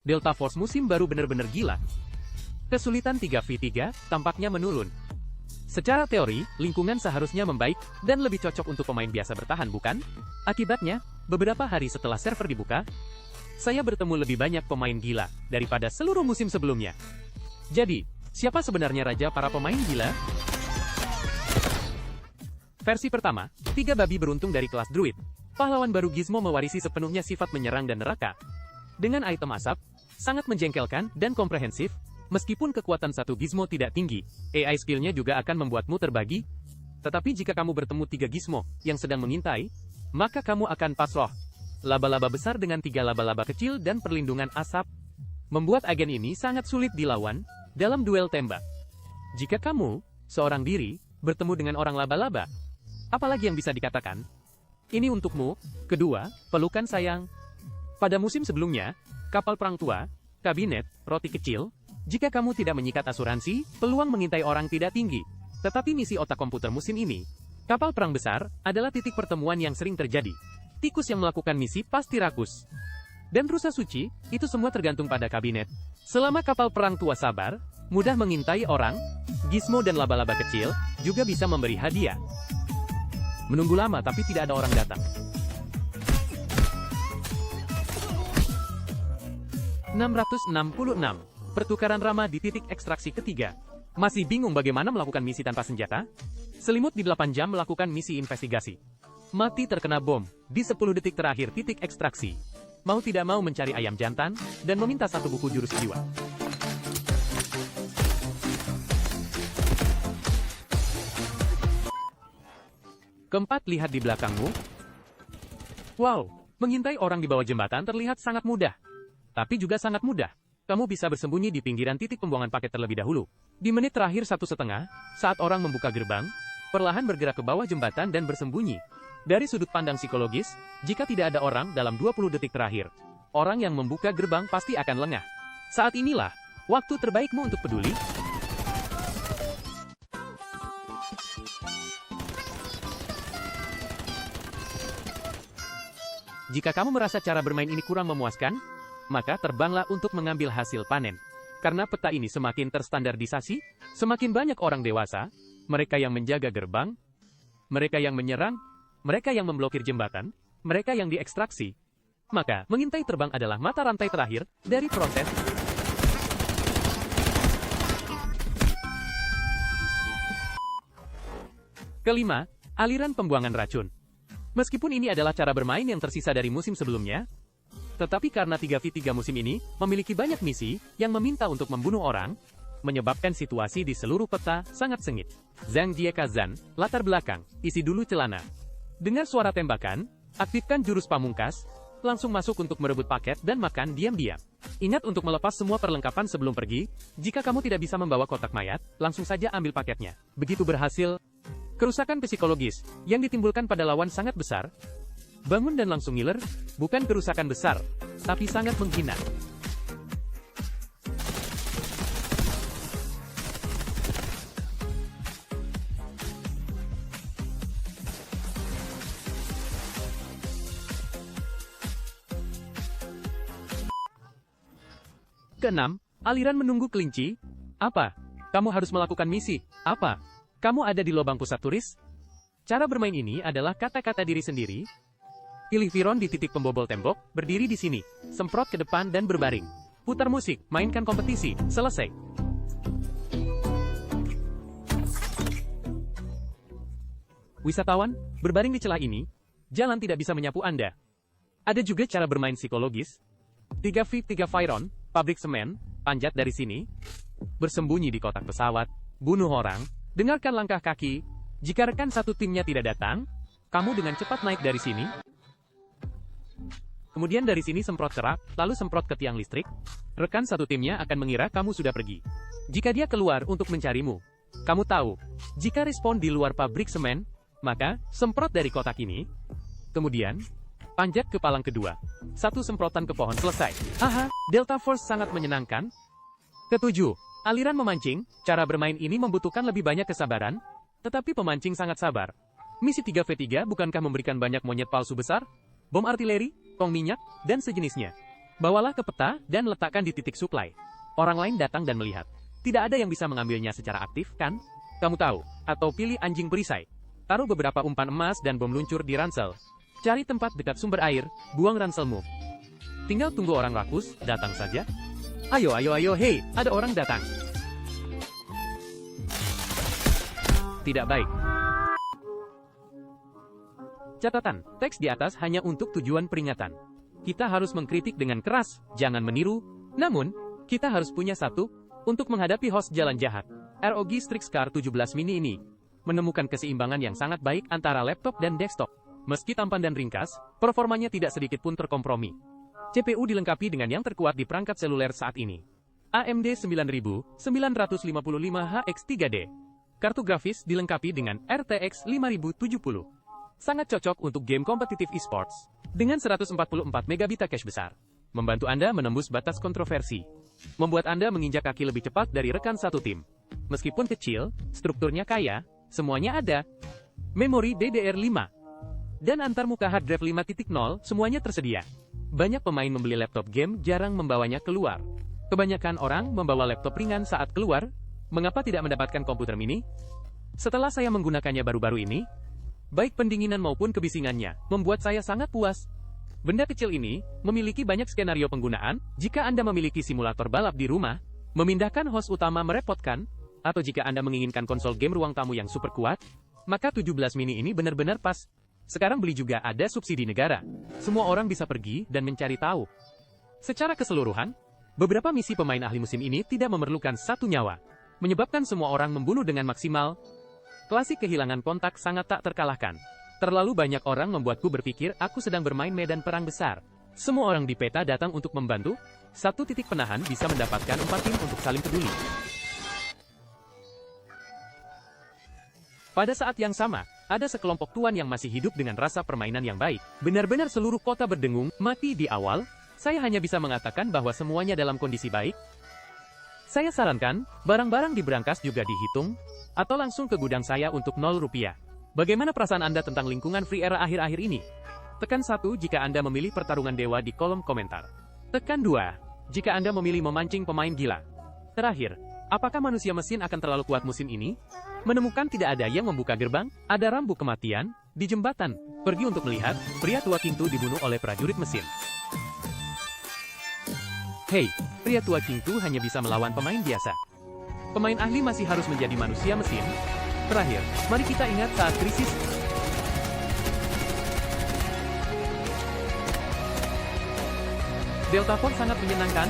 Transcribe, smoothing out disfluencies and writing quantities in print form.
Delta Force musim baru benar-benar gila. Kesulitan 3v3 tampaknya menurun. Secara teori, lingkungan seharusnya membaik dan lebih cocok untuk pemain biasa bertahan, bukan? Akibatnya, beberapa hari setelah server dibuka, saya bertemu lebih banyak pemain gila daripada seluruh musim sebelumnya. Jadi, siapa sebenarnya raja para pemain gila? Versi pertama, 3 babi beruntung dari kelas druid. Pahlawan baru Gizmo mewarisi sepenuhnya sifat menyerang dan neraka. Dengan item asap, sangat menjengkelkan dan komprehensif. Meskipun kekuatan satu Gizmo tidak tinggi, AI skill-nya juga akan membuatmu terbagi. Tetapi jika kamu bertemu 3 Gizmo yang sedang mengintai, maka kamu akan pasrah. Laba-laba besar dengan 3 laba-laba kecil dan perlindungan asap membuat agen ini sangat sulit dilawan dalam duel tembak. Jika kamu, seorang diri, bertemu dengan orang laba-laba, apalagi yang bisa dikatakan? Ini untukmu. Kedua, pelukan sayang. Pada musim sebelumnya, kapal perang tua, kabinet, roti kecil, jika kamu tidak menyikat asuransi, peluang mengintai orang tidak tinggi. Tetapi misi otak komputer musim ini, kapal perang besar, adalah titik pertemuan yang sering terjadi. Tikus yang melakukan misi pasti rakus. Dan rusa suci, itu semua tergantung pada kabinet. Selama kapal perang tua sabar, mudah mengintai orang, Gizmo dan laba-laba kecil, juga bisa memberi hadiah. Menunggu lama tapi tidak ada orang datang. 666. Pertukaran ramah di titik ekstraksi ketiga. Masih bingung bagaimana melakukan misi tanpa senjata? Selimut di 8 jam melakukan misi investigasi. Mati terkena bom di 10 detik terakhir titik ekstraksi. Mau tidak mau mencari ayam jantan dan meminta 1 buku jurus jiwa. Keempat, lihat di belakangmu. Wow, mengintai orang di bawah jembatan terlihat sangat mudah. Tapi juga sangat mudah. Kamu bisa bersembunyi di pinggiran titik pembuangan paket terlebih dahulu. Di menit terakhir 1,5, saat orang membuka gerbang, perlahan bergerak ke bawah jembatan dan bersembunyi. Dari sudut pandang psikologis, jika tidak ada orang dalam 20 detik terakhir, orang yang membuka gerbang pasti akan lengah. Saat inilah, waktu terbaikmu untuk peduli. Jika kamu merasa cara bermain ini kurang memuaskan, maka terbanglah untuk mengambil hasil panen. Karena peta ini semakin terstandardisasi, semakin banyak orang dewasa, mereka yang menjaga gerbang, mereka yang menyerang, mereka yang memblokir jembatan, mereka yang diekstraksi. Maka, mengintai terbang adalah mata rantai terakhir dari proses. Kelima, aliran pembuangan racun. Meskipun ini adalah cara bermain yang tersisa dari musim sebelumnya, tetapi karena 3v3 musim ini memiliki banyak misi yang meminta untuk membunuh orang, menyebabkan situasi di seluruh peta sangat sengit. Zhang Jiekazan, latar belakang, isi dulu celana. Dengar suara tembakan, aktifkan jurus pamungkas, langsung masuk untuk merebut paket dan makan diam-diam. Ingat untuk melepas semua perlengkapan sebelum pergi, jika kamu tidak bisa membawa kotak mayat, langsung saja ambil paketnya. Begitu berhasil, kerusakan psikologis yang ditimbulkan pada lawan sangat besar. Bangun dan langsung ngiler, bukan kerusakan besar, tapi sangat menghina. Keenam, aliran menunggu kelinci. Apa? Kamu harus melakukan misi. Apa? Kamu ada di lubang pusat turis? Cara bermain ini adalah kata-kata diri sendiri. Pilih Viron di titik pembobol tembok, berdiri di sini, semprot ke depan dan berbaring. Putar musik, mainkan kompetisi, selesai. Wisatawan, berbaring di celah ini, jalan tidak bisa menyapu Anda. Ada juga cara bermain psikologis. 3v3 Viron, pabrik semen, panjat dari sini, bersembunyi di kotak pesawat, bunuh orang, dengarkan langkah kaki. Jika rekan satu timnya tidak datang, kamu dengan cepat naik dari sini. Kemudian dari sini semprot kerak, lalu semprot ke tiang listrik. Rekan satu timnya akan mengira kamu sudah pergi. Jika dia keluar untuk mencarimu, kamu tahu, jika respon di luar pabrik semen, maka semprot dari kotak ini. Kemudian, panjat ke palang kedua. 1 semprotan ke pohon selesai. Haha, Delta Force sangat menyenangkan. Ketujuh, aliran memancing. Cara bermain ini membutuhkan lebih banyak kesabaran, tetapi pemancing sangat sabar. Misi 3v3 bukankah memberikan banyak monyet palsu besar? Bom artileri, tong minyak, dan sejenisnya. Bawalah ke peta dan letakkan di titik suplai. Orang lain datang dan melihat. Tidak ada yang bisa mengambilnya secara aktif, kan? Kamu tahu, atau pilih anjing perisai. Taruh beberapa umpan emas dan bom luncur di ransel. Cari tempat dekat sumber air, buang ranselmu. Tinggal tunggu orang rakus, datang saja. Ayo, ayo, ayo, hei, ada orang datang. Tidak baik. Catatan, teks di atas hanya untuk tujuan peringatan. Kita harus mengkritik dengan keras, jangan meniru. Namun, kita harus punya satu, untuk menghadapi host jalan jahat. ROG Strix Car 17 mini ini menemukan keseimbangan yang sangat baik antara laptop dan desktop. Meski tampan dan ringkas, performanya tidak sedikit pun terkompromi. CPU dilengkapi dengan yang terkuat di perangkat seluler saat ini. AMD 9955HX 3D. Kartu grafis dilengkapi dengan RTX 5070. Sangat cocok untuk game kompetitif esports. Dengan 144 megabit cache besar. Membantu Anda menembus batas kontroversi. Membuat Anda menginjak kaki lebih cepat dari rekan satu tim. Meskipun kecil, strukturnya kaya, semuanya ada. Memori DDR5. Dan antarmuka hard drive 5.0 semuanya tersedia. Banyak pemain membeli laptop game jarang membawanya keluar. Kebanyakan orang membawa laptop ringan saat keluar. Mengapa tidak mendapatkan komputer mini? Setelah saya menggunakannya baru-baru ini, baik pendinginan maupun kebisingannya, membuat saya sangat puas. Benda kecil ini memiliki banyak skenario penggunaan. Jika Anda memiliki simulator balap di rumah, memindahkan host utama merepotkan, atau jika Anda menginginkan konsol game ruang tamu yang super kuat, maka 17 mini ini benar-benar pas. Sekarang beli juga ada subsidi negara. Semua orang bisa pergi dan mencari tahu. Secara keseluruhan, beberapa misi pemain ahli musim ini tidak memerlukan satu nyawa, menyebabkan semua orang membunuh dengan maksimal. Klasik kehilangan kontak sangat tak terkalahkan. Terlalu banyak orang membuatku berpikir aku sedang bermain medan perang besar. Semua orang di peta datang untuk membantu. Satu titik penahan bisa mendapatkan 4 tim untuk saling peduli. Pada saat yang sama, ada sekelompok tuan yang masih hidup dengan rasa permainan yang baik. Benar-benar seluruh kota berdengung, mati di awal. Saya hanya bisa mengatakan bahwa semuanya dalam kondisi baik. Saya sarankan, barang-barang di brankas juga dihitung, atau langsung ke gudang saya untuk 0 rupiah. Bagaimana perasaan Anda tentang lingkungan free era akhir-akhir ini? Tekan 1 jika Anda memilih pertarungan dewa di kolom komentar. Tekan 2 jika Anda memilih memancing pemain gila. Terakhir, apakah manusia mesin akan terlalu kuat musim ini? Menemukan tidak ada yang membuka gerbang, ada rambu kematian, di jembatan. Pergi untuk melihat, pria tua King Tu dibunuh oleh prajurit mesin. Hei, pria tua King Tu hanya bisa melawan pemain biasa. Pemain ahli masih harus menjadi manusia mesin. Terakhir, mari kita ingat saat krisis. Delta Force sangat menyenangkan,